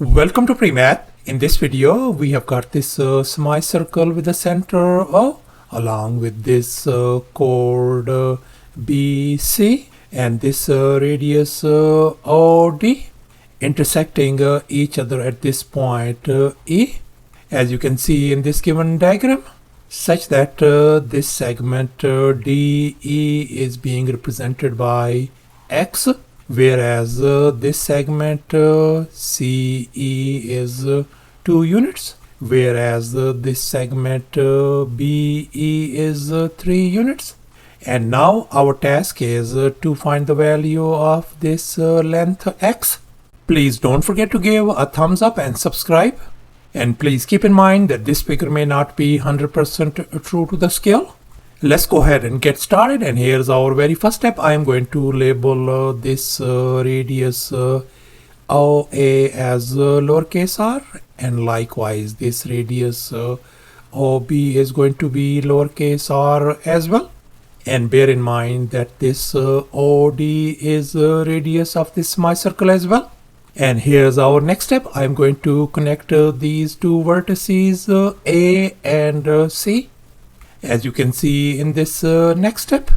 Welcome to PreMath. In this video, we have got this semicircle with a center O along with this chord BC and this radius OD intersecting each other at this point E, as you can see in this given diagram, such that this segment DE is being represented by X, whereas this segment CE is 2 units, whereas this segment BE is 3 units. And now our task is to find the value of this length X. Please don't forget to give a thumbs up and subscribe. And please keep in mind that this figure may not be 100% true to the scale. Let's go ahead and get started, and here's our very first step. I am going to label this radius OA as lowercase r, and likewise this radius OB is going to be lowercase r as well. And bear in mind that this OD is radius of this semicircle as well. And here's our next step. I'm going to connect these two vertices A and C, as you can see in this next step.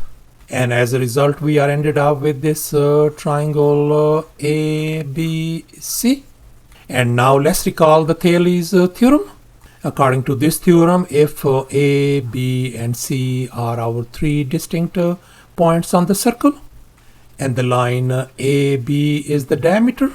And as a result, we are ended up with this triangle ABC. And now let's recall the Thales theorem. According to this theorem, if A, B, and C are our three distinct points on the circle, and the line AB is the diameter,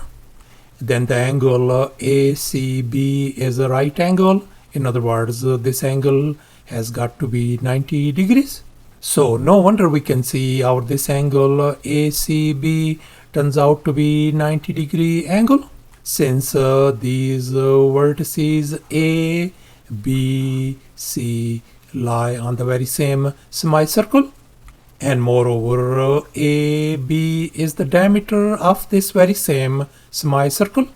then the angle ACB is a right angle. In other words, this angle has got to be 90 degrees. So no wonder we can see this angle ACB turns out to be 90-degree angle, since these vertices A, B, C lie on the very same semicircle. And moreover, AB is the diameter of this very same semicircle.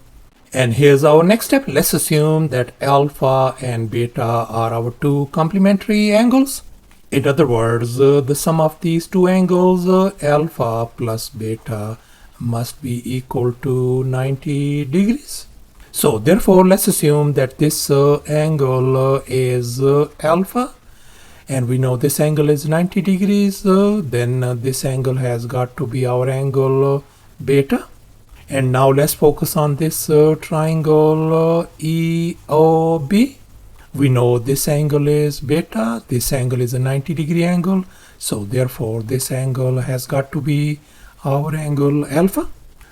And here's our next step. Let's assume that alpha and beta are our two complementary angles. In other words, the sum of these two angles, alpha plus beta, must be equal to 90 degrees. So therefore, let's assume that this angle is alpha, and we know this angle is 90 degrees, then this angle has got to be our angle beta. And now let's focus on this triangle EOB. We know this angle is beta, this angle is a 90-degree angle, so therefore this angle has got to be our angle alpha.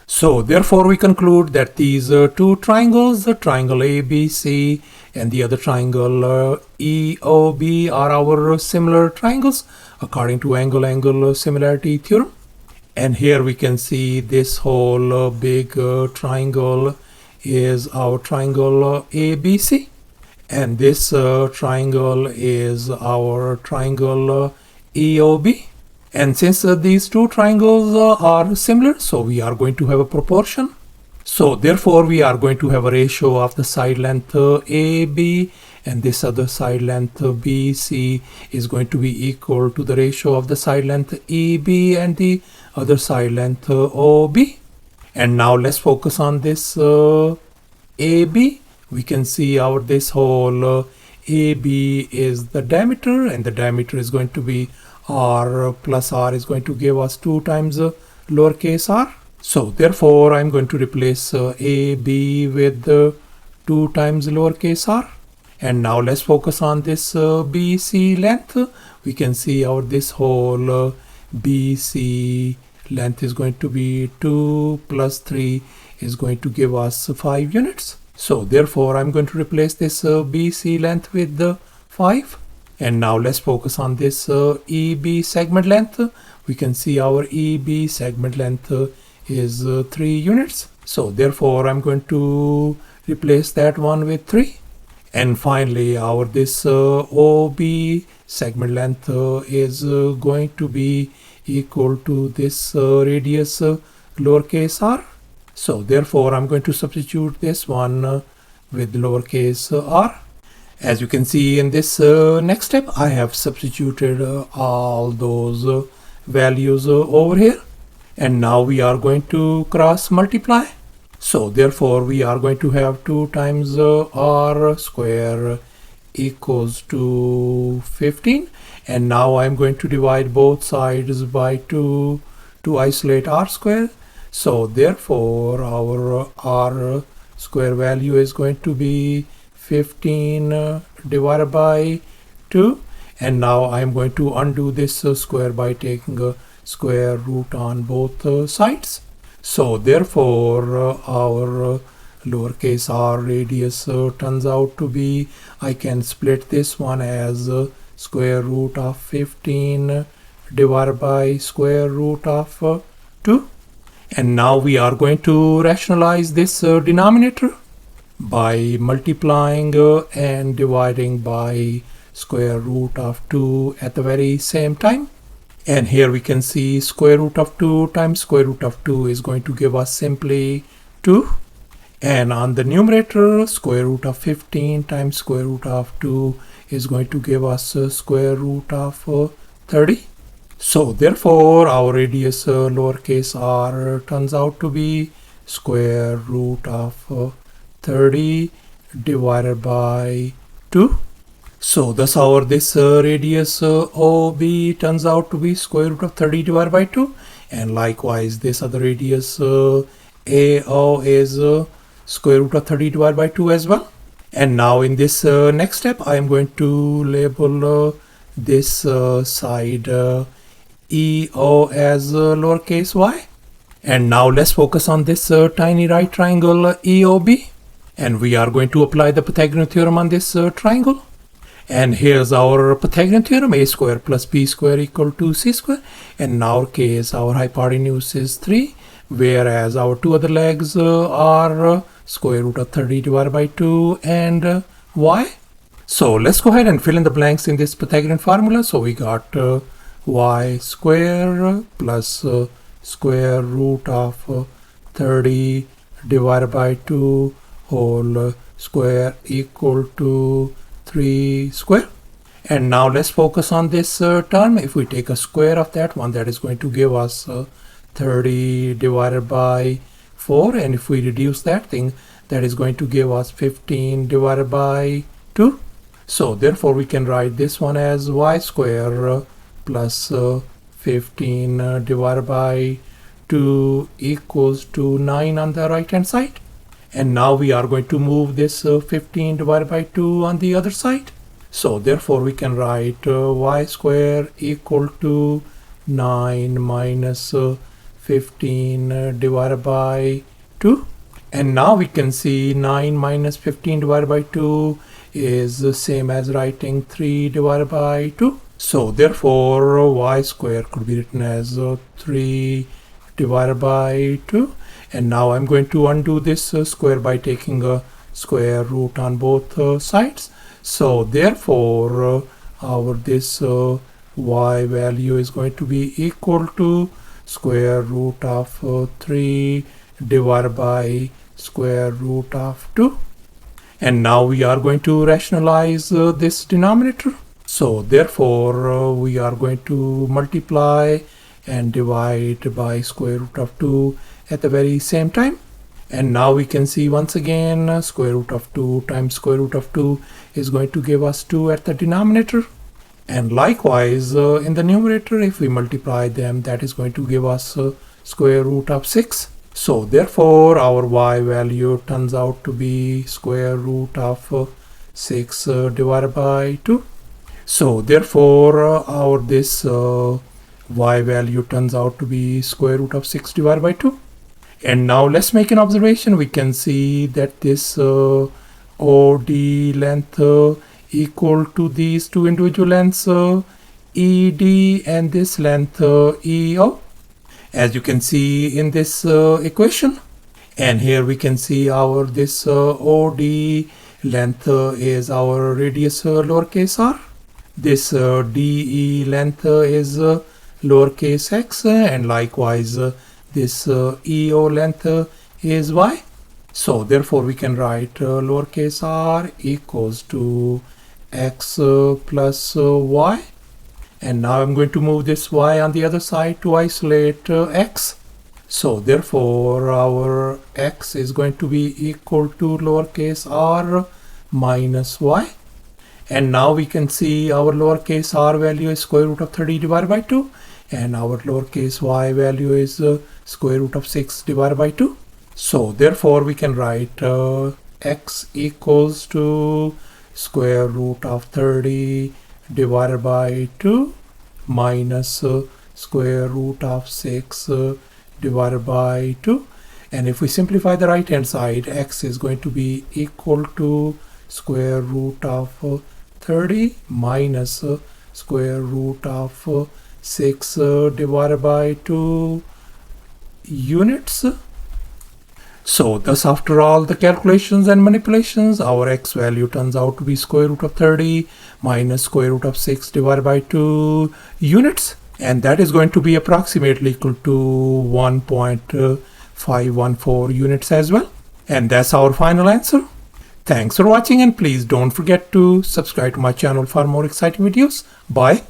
So therefore we conclude that these two triangles, the triangle ABC and the other triangle EOB, are our similar triangles according to angle-angle similarity theorem. And here we can see this whole big triangle is our triangle ABC, and this triangle is our triangle EOB. And since these two triangles are similar, so we are going to have a proportion. So therefore we are going to have a ratio of the side length AB, and this other side length BC is going to be equal to the ratio of the side length EB and the other side length OB. And now let's focus on this AB. We can see this whole AB is the diameter, and the diameter is going to be r plus r is going to give us 2 times lowercase r. So therefore I'm going to replace AB with 2 times lowercase r. And now let's focus on this BC length. We can see this whole BC length is going to be 2 plus 3 is going to give us 5 units. So therefore I'm going to replace this BC length with 5. And now let's focus on this EB segment length. We can see our EB segment length is 3 units. So therefore I'm going to replace that one with 3. And finally this OB segment length is going to be equal to this radius lowercase r. So therefore I'm going to substitute this one with lowercase r. As you can see in this next step, I have substituted all those values over here. And now we are going to cross multiply. So therefore we are going to have 2 times r square equals to 15, and now I'm going to divide both sides by 2 to isolate r square. So therefore our r square value is going to be 15 divided by 2, and now I'm going to undo this square by taking a square root on both sides. So therefore our lowercase r radius turns out to be, I can split this one as square root of 15 divided by square root of 2. And now we are going to rationalize this denominator by multiplying and dividing by square root of 2 at the very same time. And here we can see square root of 2 times square root of 2 is going to give us simply 2. And on the numerator, square root of 15 times square root of 2 is going to give us square root of 30. So therefore our radius lowercase r turns out to be square root of 30 divided by 2. So thus our this radius OB turns out to be square root of 30 divided by 2, and likewise this other radius AO is square root of 30 divided by 2 as well. And now in this next step I am going to label this side EO as lowercase y. And now let's focus on this tiny right triangle EOB, and we are going to apply the Pythagorean theorem on this triangle. And here's our Pythagorean theorem: a square plus b square equal to c square. And in our case our hypotenuse is 3, whereas our two other legs are square root of 30 divided by 2 and y. So let's go ahead and fill in the blanks in this Pythagorean formula. So we got y square plus square root of 30 divided by 2 whole square equal to 3 square. And now let's focus on this term. If we take a square of that one, that is going to give us 30 divided by 4, and if we reduce that thing, that is going to give us 15 divided by 2. So therefore we can write this one as y square plus 15 divided by 2 equals to 9 on the right hand side. And now we are going to move this 15 divided by 2 on the other side. So therefore we can write y square equal to 9 minus 15 divided by 2. And now we can see 9 minus 15 divided by 2 is the same as writing 3 divided by 2. So therefore y square could be written as 3 divided by 2. And now I'm going to undo this square by taking a square root on both sides. So therefore our this y value is going to be equal to square root of 3 divided by square root of 2. And now we are going to rationalize this denominator. So therefore we are going to multiply and divide by square root of 2 at the very same time. And now we can see once again square root of 2 times square root of 2 is going to give us 2 at the denominator. And likewise in the numerator, if we multiply them, that is going to give us square root of 6. So therefore our y value turns out to be square root of 6 divided by 2. So therefore our this y value turns out to be square root of 6 divided by 2. And now let's make an observation. We can see that this OD length equal to these two individual lengths ED and this length EO, as you can see in this equation. And here we can see our this OD length is our radius lowercase r. This DE length is lowercase x, and likewise this EO length is y. So therefore we can write lowercase r equals to x plus y. And now I'm going to move this y on the other side to isolate x. So therefore our x is going to be equal to lowercase r minus y. And now we can see our lowercase r value is square root of 30 divided by 2. And our lowercase y value is square root of 6 divided by 2. So therefore we can write x equals to square root of 30 divided by 2 minus square root of 6 divided by 2. And if we simplify the right hand side, x is going to be equal to square root of 30 minus square root of 6 divided by 2 units. So thus after all the calculations and manipulations, our x value turns out to be square root of 30 minus square root of 6 divided by 2 units. And that is going to be approximately equal to 1.514 units as well. And that's our final answer. Thanks for watching, and please don't forget to subscribe to my channel for more exciting videos. Bye.